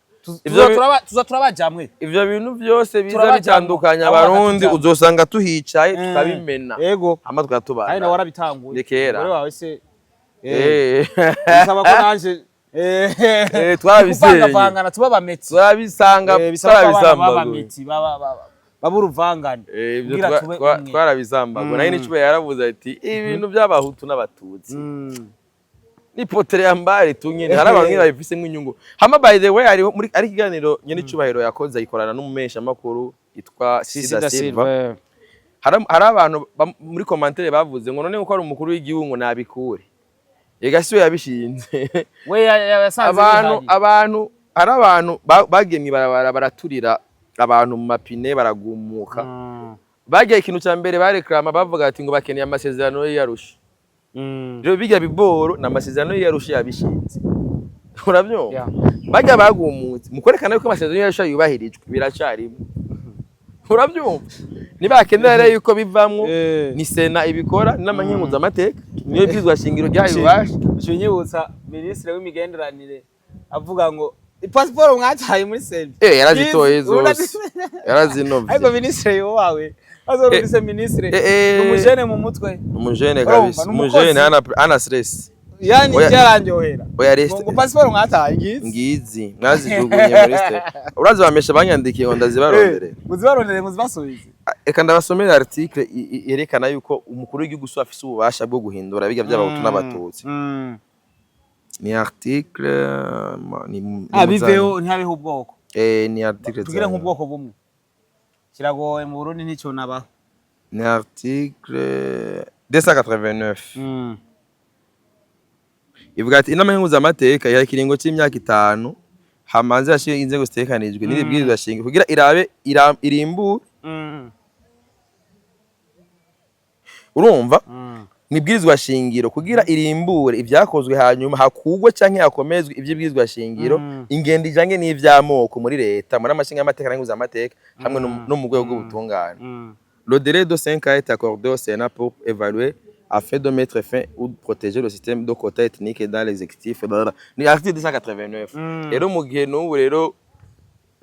A: tuza turabajamwe
B: ivyo bintu byose biza bitandukanya abarundi uzosanga tuhicaye tukabimena
A: yego
B: amatwa tubana
A: ari na warabitanguye
B: gore
A: wawe se bisaba ko nanje
B: twabisanga
A: tubabametse
B: twabisanga
A: babametse baburuvangane
B: twarabizambago nayo nicuba yaravuze ati ibintu by'abahutu n'abatutsi ni potere ya mbari tunyene hari abantu babifise nk'inyungu hama by the way ari kiganiro nyene cyubahiro yakoze ayikorana n'umumesha makuru yitwa Sida Silva hari abantu muri commentaire bavuze ngo none uko ari umukuru w'igihugu nabikure Egasiyo yabishinze
A: we yasanze
B: abantu hari abantu bagemye baraturira abantu mu mapine baragumuka bagiye ikintu cya mbere bareklama bavuga ati ngo bakeneye amasezerano y'Arusha rero bijya biboro n'amasezerano y'Arusha yabishinze urabyo bajya bagumutse mukorekana yuko amasezerano y'Arusha yubahirijwe biracarimo urabyo nibakenera yuko bivamwo ni sena ibikora n'amanyenguza amateka niyo bizwa shingiro ryayubasha
A: cyunyibutsa ministre w'imigenderanire avuga ngo passport mwataye muri sena
B: yarazitoye zose yarazinove
A: ariko ministre yo wawe azorudise ministre umujene mu mutwe
B: umujene kabisa umujene ana stress
A: yani cyaranjohera
B: ngo
A: passport mwataye
B: ngizi mwazijugunye muri state urazi bamesha banyandikiye ngo ndazibarondere
A: muzibasubize
B: eka ndabasomera article yerekana yuko umukuru w'igihugu afise ububasha bwo guhindura biga by'abahutu n'abatutsi ni article ni
A: biveo ntabeho ubwoko
B: ni article
A: tugira nk'ubwoko bumwe kiragoye mu Burundi nicyo nabaho
B: ni article 289 ivuga ati inama y'impuzamateka ya kiringo cy'imyaka 5 hamanze yashiye inzego zitekanijwe n'ibibwirizwa shingiro kugira irabe irimbure urumva nibwirizwa shingiro kugira irimbure ivyakozwe hanyuma hakugwe canke yakomezwe ivyibwirizwa shingiro ingendo ijanye n'ivyamoko muri leta muri amashinga y'amateka n'impuzamateka hamwe no mu rwego rw'ubutungane le délai de 5 ans est accordé au Sénat pour évaluer afin de mettre fin ou de protéger le système de quotas ethniques dans l'exécutif. Ni article 289. Rero mu gihe n'ubu rero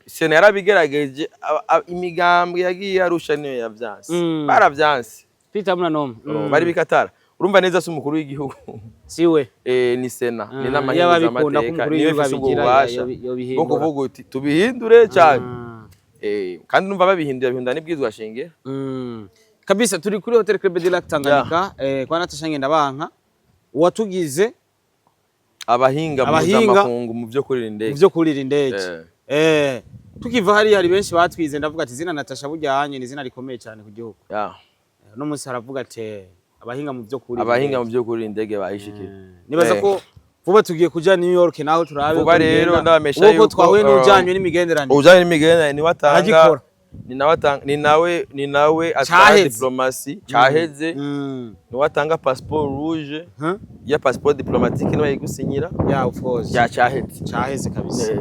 B: Sena yarabigerageje imigambwe yagiye Arusha niyo yavyanse. Baravyanse.
A: Peter Munanoma.
B: Bari bikatara. Urumva neza se umukuru w'igihugu.
A: Siwe.
B: Ni Sena. Ni n'amahirwe y'amateka. Niyo bisubigira bwo kuvuga uti tubihindure cyane. Kandi numva babihindura bihindura n'ibwizwa shinge.
A: Kabisa turi kuri Hotel Club de Lac Tanganyika kwa Natasha Ngendabanka watugize
B: abahinga mpuzamakungu mu byo kurira indege
A: tukiva hari benshi batwize ndavuga ati zina Natasha bujyanye ni zina rikomeye cyane ku gihugu no munsi haravuga ati abahinga mu byo kurira
B: indege bayishikira
A: nibaza ko vuba tugiye kuja New York naho turabe
B: vuba rero ndabamesha
A: yuko twahuye n'ujanye n'imigenderanire
B: ujanye n'imigenderanire ni watanga ni nawe atanga diplomasi cyaheze ni watanga passeport rouge ya passeport diplomatique no yigusinyira
A: of course
B: ya cyaheze
A: kabisa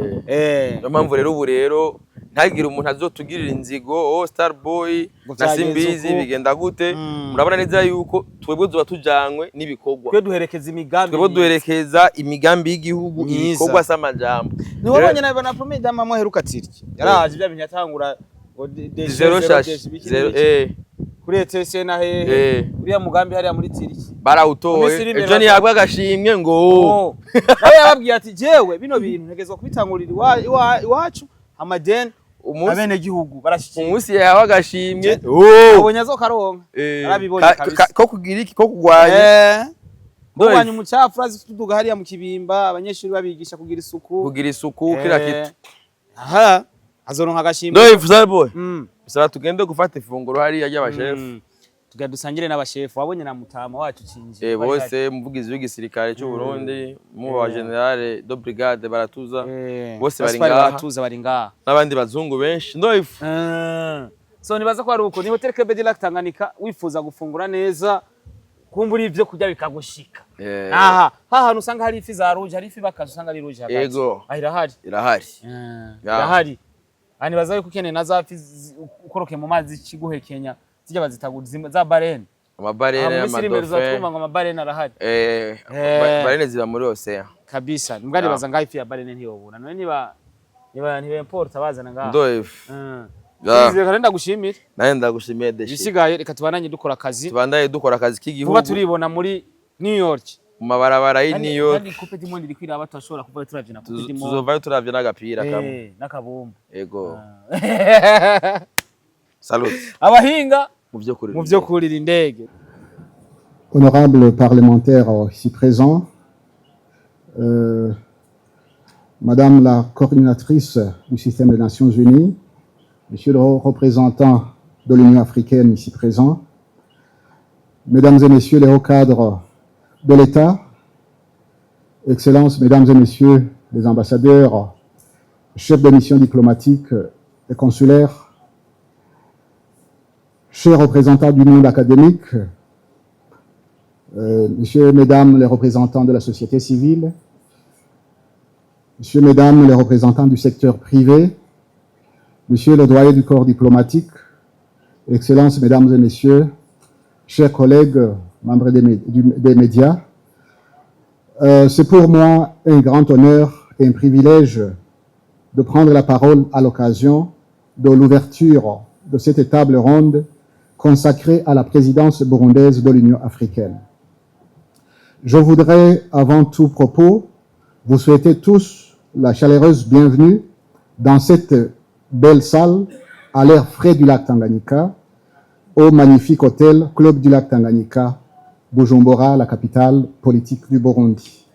B: no mpamvu rero ubu rero ntagira umuntu azotugirira inzigo Starboy na Simbizi bigenda gute murabona neza yuko twebwe zuba tujanywe n'ibikorwa
A: twebwe
B: duherekeza imigambi y'igihugu ibikorwa s'amajambo
A: ni wabonye na promesse d'amamo heruka tirye yaraje bya binyatangura kuri ETC na uriya mugambi hariya muri Tiriki
B: barawutoye ejo ntiyagwa agashimwe ngo
A: nawe yababwiye ati jewe bino bintu ntegezwa kubitangurira iwacu amadeni abene gihugu barashyikiye
B: umunsi yawe agashimwe
A: abonye azokaronka arabibonye kabisa
B: ko kugira iki ko kugwanya
A: kugwanya umucafu urazi tuduga hariya mu kibimba abanyeshuri babigisha kugira isuku
B: kira kitu
A: azoronka agashimwe
B: Ndoye Starboy bisaba tugende gufata ifunguro hariya y'abashefu
A: tugadusangire n'abashefu wabonye na mutama wacu cinje
B: bose muvugizi w'igisirikare cy'u Burundi mu wa general de brigade baratuza bose
A: bari ngaha
B: n'abandi bazungu benshi Ndoye
A: so nibaza ko ari uko ni Hotel Club de Lac Tanganyika wifuza gufungura neza kumbura ivyo kurya bikagushika hantu usanga hari ifi za rouge hari ifi bakaza usanga ari rouge hagati
B: yego
A: irahari ani bazaye kukeneye nazafi ukoroke mu mazi kiguhekenya zijya bazitaguza za barene
B: amabarene
A: y'amadofe ngo amabarene arahari
B: barene ziba muri Ocean
A: kabisa mbwari baza ngaho ifi ya barene ntiyobura none niba import abazana ngaho
B: Ndoye
A: Nzira ndagushimira
B: naye ndagushimiye deshe
A: bisigaye reka tubananye dukora akazi
B: k'igihugu
A: vuba turibona muri New York
B: mu mabarabara y'i New York
A: kandi Coupe du Monde iri kwira batashobora kuva turavye na Coupe du Monde
B: tuzovayo turavye n'agapira kamwe
A: n'akabumbu
B: yego salut
A: abahinga mu byo kurira indege.
C: Honorable parlementaire ici présent, Madame la coordinatrice du système des Nations Unies, Monsieur le représentant de l'Union africaine ici présent, Mesdames et Messieurs les hauts cadres de l'État, Excellences, Mesdames et Messieurs les ambassadeurs, chefs de mission diplomatique et consulaire, chers représentants du monde académique, Messieurs et Mesdames les représentants de la société civile, Messieurs et Mesdames les représentants du secteur privé, Monsieur le doyen du corps diplomatique, Excellences, Mesdames et Messieurs, chers collègues, membres des médias, c'est pour moi un grand honneur et un privilège de prendre la parole à l'occasion de l'ouverture de cette table ronde consacrée à la présidence burundaise de l'Union africaine. Je voudrais, avant tout propos, vous souhaiter tous la chaleureuse bienvenue dans cette belle salle à l'air frais du lac Tanganyika, au magnifique hôtel Club du lac Tanganyika, Bujumbura, la capitale politique du Burundi.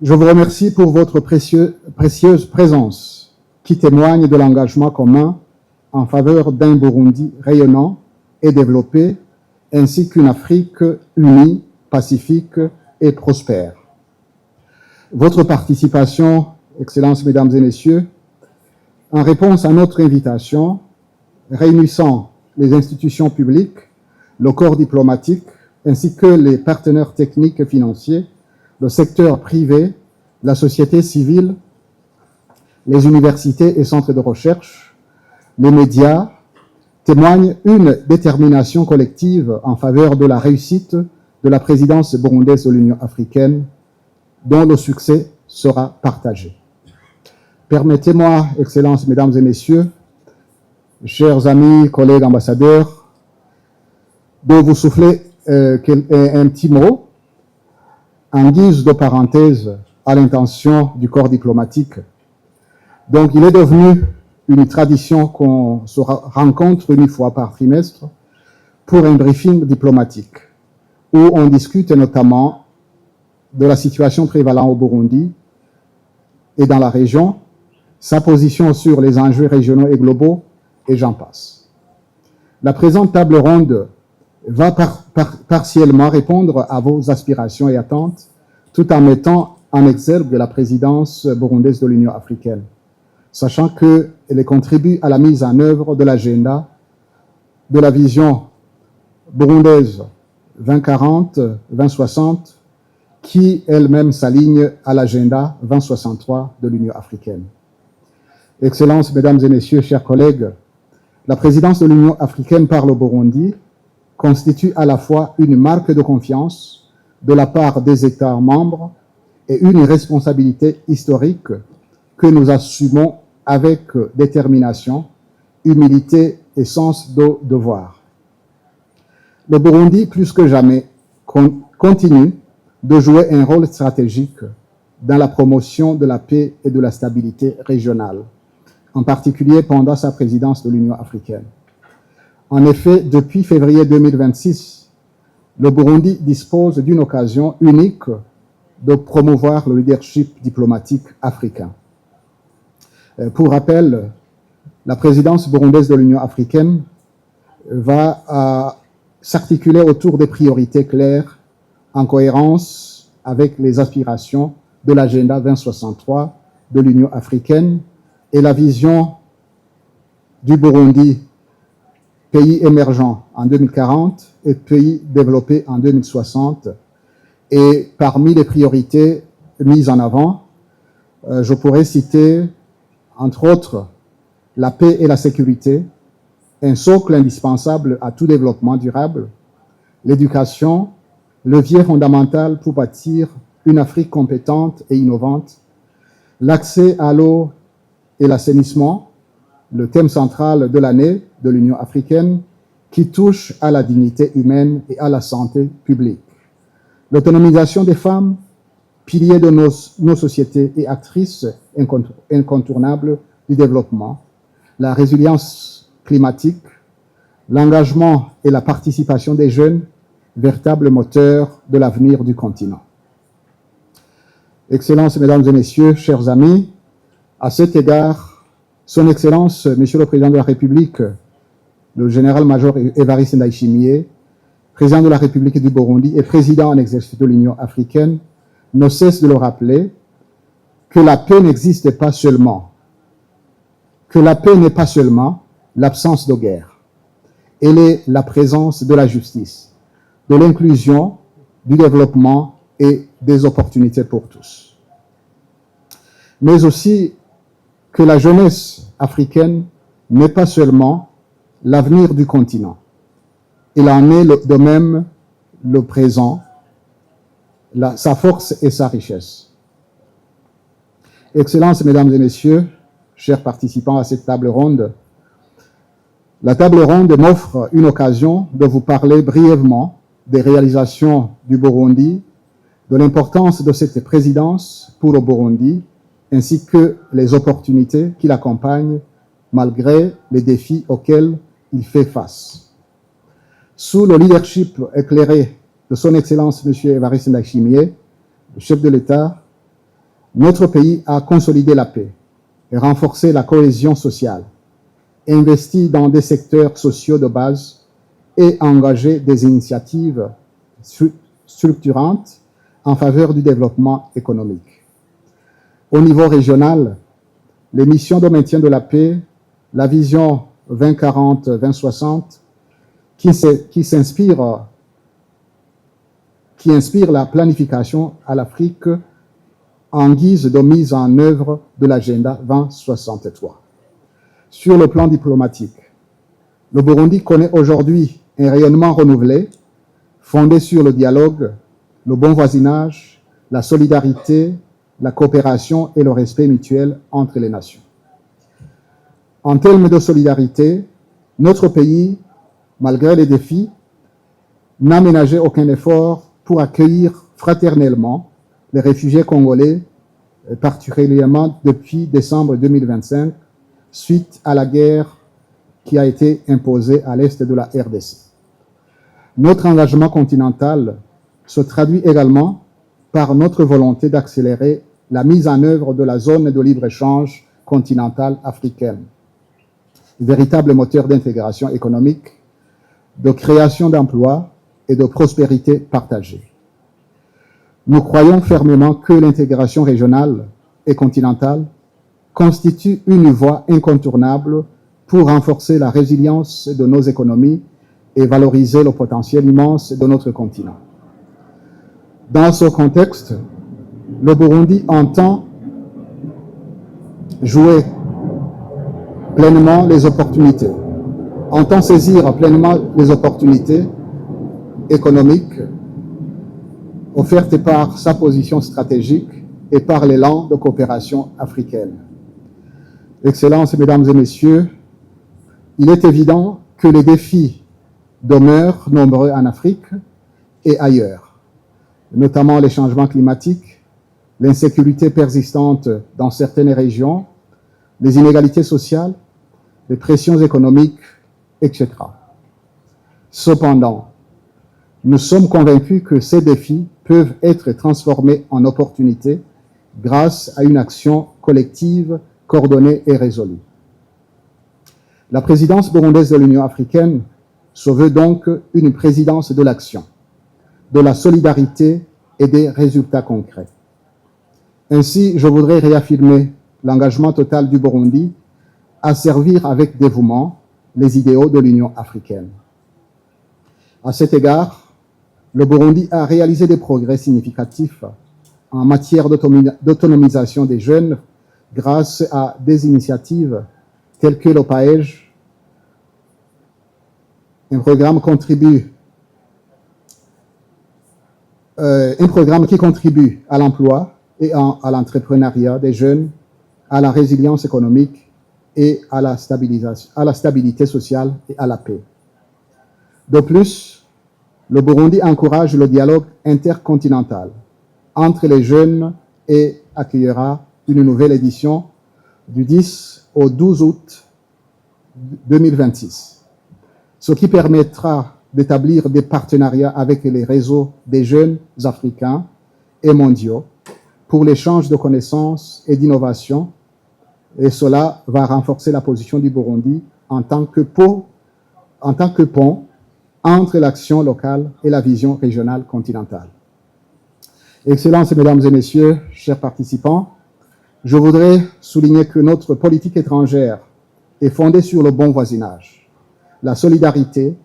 C: Je vous remercie pour votre précieuse présence qui témoigne de l'engagement commun en faveur d'un Burundi rayonnant et développé, ainsi qu'une Afrique unie, pacifique et prospère. Votre participation, Excellences, Mesdames et Messieurs, en réponse à notre invitation, réunissant les institutions publiques, le corps diplomatique, ainsi que les partenaires techniques et financiers, le secteur privé, la société civile, les universités et centres de recherche, les médias, témoignent une détermination collective en faveur de la réussite de la présidence burundaise de l'Union africaine, dont le succès sera partagé. Permettez-moi, Excellences, Mesdames et Messieurs, chers amis, collègues, ambassadeurs, de vous souffler un petit mot en guise de parenthèse à l'intention du corps diplomatique. Donc, il est devenu une tradition qu'on se rencontre une fois par trimestre pour un briefing diplomatique où on discute notamment de la situation prévalente au Burundi et dans la région, sa position sur les enjeux régionaux et globaux, et j'en passe. La présente table ronde va partiellement répondre à vos aspirations et attentes, tout en mettant en exergue la présidence burundaise de l'Union africaine, sachant qu'elle contribue à la mise en œuvre de l'agenda de la vision burundaise 2040-2060, qui elle-même s'aligne à l'agenda 2063 de l'Union africaine. Excellences, Mesdames et Messieurs, chers collègues, la présidence de l'Union africaine par le Burundi constitue à la fois une marque de confiance de la part des États membres et une responsabilité historique que nous assumons avec détermination, humilité et sens de devoir. Le Burundi, plus que jamais, continue de jouer un rôle stratégique dans la promotion de la paix et de la stabilité régionale, en particulier pendant sa présidence de l'Union africaine. En effet, depuis février 2026, le Burundi dispose d'une occasion unique de promouvoir le leadership diplomatique africain. Pour rappel, la présidence burundaise de l'Union africaine va s'articuler autour des priorités claires en cohérence avec les aspirations de l'agenda 2063 de l'Union africaine et la vision du Burundi, pays émergent en 2040 et pays développé en 2060. Et parmi les priorités mises en avant, je pourrais citer, entre autres, la paix et la sécurité, un socle indispensable à tout développement durable, l'éducation, levier fondamental pour bâtir une Afrique compétente et innovante, l'accès à l'eau et l'assainissement, le thème central de l'année de l'Union africaine, qui touche à la dignité humaine et à la santé publique. L'autonomisation des femmes, pilier de nos sociétés et actrices incontournables du développement, la résilience climatique, l'engagement et la participation des jeunes, véritables moteurs de l'avenir du continent. Excellences, Mesdames et Messieurs, chers amis, à cet égard, Son Excellence, Monsieur le Président de la République, le général-major Évariste Ndayishimiye, président de la République du Burundi et président en exercice de l'Union africaine, ne cesse de le rappeler que la paix n'existe pas seulement, que la paix n'est pas seulement l'absence de guerre. Elle est la présence de la justice, de l'inclusion, du développement et des opportunités pour tous. Mais aussi que la jeunesse africaine n'est pas seulement l'avenir du continent. Il en est de même le présent, sa force et sa richesse. Excellences, Mesdames et Messieurs, chers participants à cette table ronde, la table ronde m'offre une occasion de vous parler brièvement des réalisations du Burundi, de l'importance de cette présidence pour le Burundi, ainsi que les opportunités qui l'accompagnent malgré les défis auxquels il fait face. Sous le leadership éclairé de son Excellence M. Évariste Ndayishimiye, le chef de l'État, notre pays a consolidé la paix et renforcé la cohésion sociale, investi dans des secteurs sociaux de base et engagé des initiatives structurantes en faveur du développement économique. Au niveau régional, les missions de maintien de la paix, la vision 2040-2060, qui inspire la planification à l'Afrique en guise de mise en œuvre de l'agenda 2063. Sur le plan diplomatique, le Burundi connaît aujourd'hui un rayonnement renouvelé, fondé sur le dialogue, le bon voisinage, la solidarité, la coopération et le respect mutuel entre les nations. En termes de solidarité, notre pays, malgré les défis, n'a ménagé aucun effort pour accueillir fraternellement les réfugiés congolais, particulièrement depuis décembre 2025, suite à la guerre qui a été imposée à l'est de la RDC. Notre engagement continental se traduit également par notre volonté d'accélérer la mise en œuvre de la zone de libre-échange continentale africaine, véritable moteur d'intégration économique, de création d'emplois et de prospérité partagée. Nous croyons fermement que l'intégration régionale et continentale constitue une voie incontournable pour renforcer la résilience de nos économies et valoriser le potentiel immense de notre continent. Dans ce contexte, le Burundi entend jouer pleinement les opportunités, entend saisir pleinement les opportunités économiques offertes par sa position stratégique et par l'élan de coopération africaine. Excellences, Mesdames et Messieurs, il est évident que les défis demeurent nombreux en Afrique et ailleurs, notamment les changements climatiques, l'insécurité persistante dans certaines régions, les inégalités sociales, les pressions économiques, etc. Cependant, nous sommes convaincus que ces défis peuvent être transformés en opportunités grâce à une action collective, coordonnée et résolue. La présidence burundaise de l'Union africaine se veut donc une présidence de l'action, de la solidarité et des résultats concrets. Ainsi, je voudrais réaffirmer l'engagement total du Burundi à servir avec dévouement les idéaux de l'Union africaine. À cet égard, le Burundi a réalisé des progrès significatifs en matière d'autonomisation des jeunes grâce à des initiatives telles que le PAEJ, un programme qui contribue à l'emploi et à l'entrepreneuriat des jeunes, à la résilience économique et à la stabilité sociale et à la paix. De plus, le Burundi encourage le dialogue intercontinental entre les jeunes et accueillera une nouvelle édition du 10 au 12 août 2026, ce qui permettra d'établir des partenariats avec les réseaux des jeunes africains et mondiaux pour l'échange de connaissances et d'innovation, et cela va renforcer la position du Burundi en tant que pont entre l'action locale et la vision régionale continentale. Excellences, Mesdames et Messieurs, chers participants, je voudrais souligner que notre politique étrangère est fondée sur le bon voisinage, la solidarité,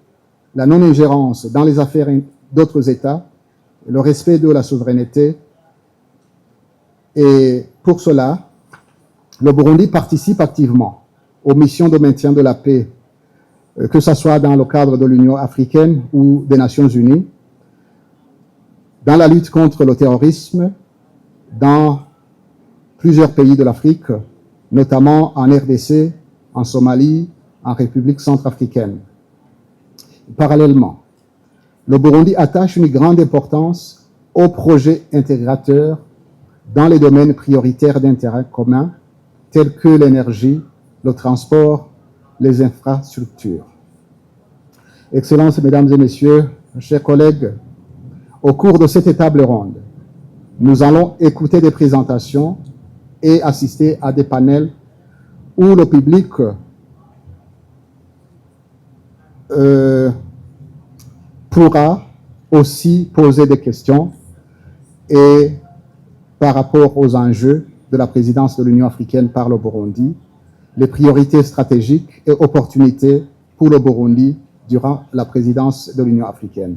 C: la non-ingérence dans les affaires d'autres États, le respect de la souveraineté. Et pour cela, le Burundi participe activement aux missions de maintien de la paix, que ce soit dans le cadre de l'Union africaine ou des Nations unies, dans la lutte contre le terrorisme, dans plusieurs pays de l'Afrique, notamment en RDC, en Somalie, en République centrafricaine. Parallèlement, le Burundi attache une grande importance aux projets intégrateurs dans les domaines prioritaires d'intérêt commun, tels que l'énergie, le transport, les infrastructures. Excellences, Mesdames et Messieurs, chers collègues, au cours de cette table ronde, nous allons écouter des présentations et assister à des panels où le public pourra aussi poser des questions et par rapport aux enjeux de la présidence de l'Union africaine par le Burundi, les priorités stratégiques et opportunités pour le Burundi durant la présidence de l'Union africaine.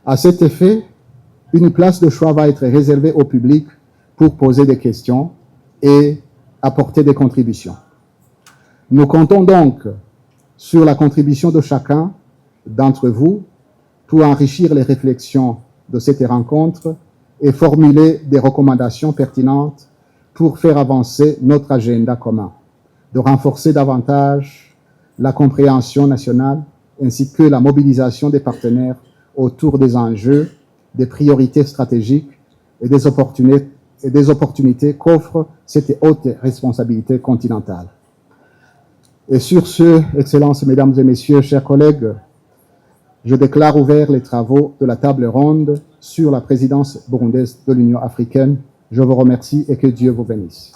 C: À cet effet, une place de choix va être réservée au public pour poser des questions et apporter des contributions. Nous comptons donc sur la contribution de chacun d'entre vous pour enrichir les réflexions de cette rencontre et formuler des recommandations pertinentes pour faire avancer notre agenda commun, de renforcer davantage la compréhension nationale ainsi que la mobilisation des partenaires autour des enjeux, des priorités stratégiques et des opportunités qu'offre cette haute responsabilité continentale. Et sur ce, Excellences, Mesdames et Messieurs, chers collègues, je déclare ouverts les travaux de la table ronde sur la présidence burundaise de l'Union africaine. Je vous remercie et que Dieu vous bénisse.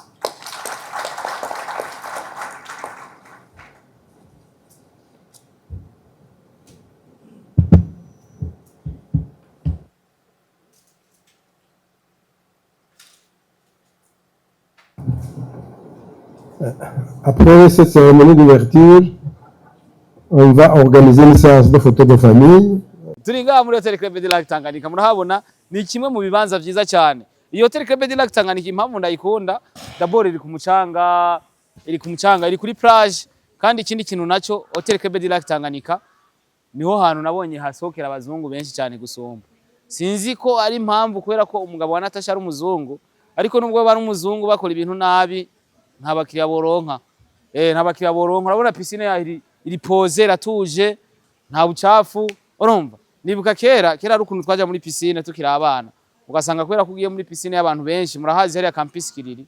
D: Après cette cérémonie d'ouverture, on va organiser une séance de photos de famille.
A: Turi ngaha muri Hotel Club de Lac Tanganyika, murahabona ni kimwe mu bibanza vyiza cyane. Iyo Hotel Club de Lac Tanganyika impamvu ndayikunda, d'abord iri ku mucanga, iri kuri plage, kandi ikindi kintu naco Hotel Club de Lac Tanganyika niho hantu nabonye hasohokera abazungu benshi cyane gusumba. Sinzi ko ari impamvu kubera ko umugabo wa Natasha ari umuzungu, ariko nubwo bari umuzungu bakora ibintu nabi nta bakiriya boronka. Nta bakiriya boronka. Urabona piscine ya iri pose ratuje, nta bucafu. Urumva? Nibuka kera ari ukuntu twaja muri piscine tukiri abana. Ugasanga kwera kugiye muri piscine y'abantu benshi, murahazi hari campus kiriri.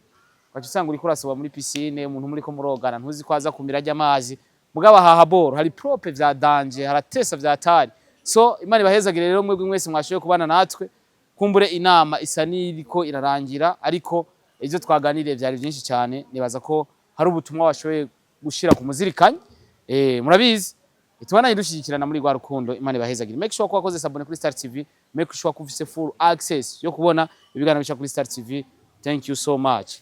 A: Kwacu usanga uri kurasoba muri piscine, umuntu muri ko murogana ntuzi kwaza kumira ry'amazi. Mugaba hahaboro hari prope vya danger, haratesa vya tari. So Imana ibahezagire rero mwebwe mwese mwashoye kubana natwe. Kumbure inama isa niriko irarangira, ariko ivyo twaganiriye byari byinshi cyane. Nibaza ko hari ubutumwa washoye gushira ku muzirikanye. Murabizi itubana yidushigikirana muri rwa rukundo. Imana ibahezagire. Make sure ko wakoze sabone kuri Star TV, make sure ko ufise full access yo kubona ibiganiro bica kuri Star TV. Thank you so much.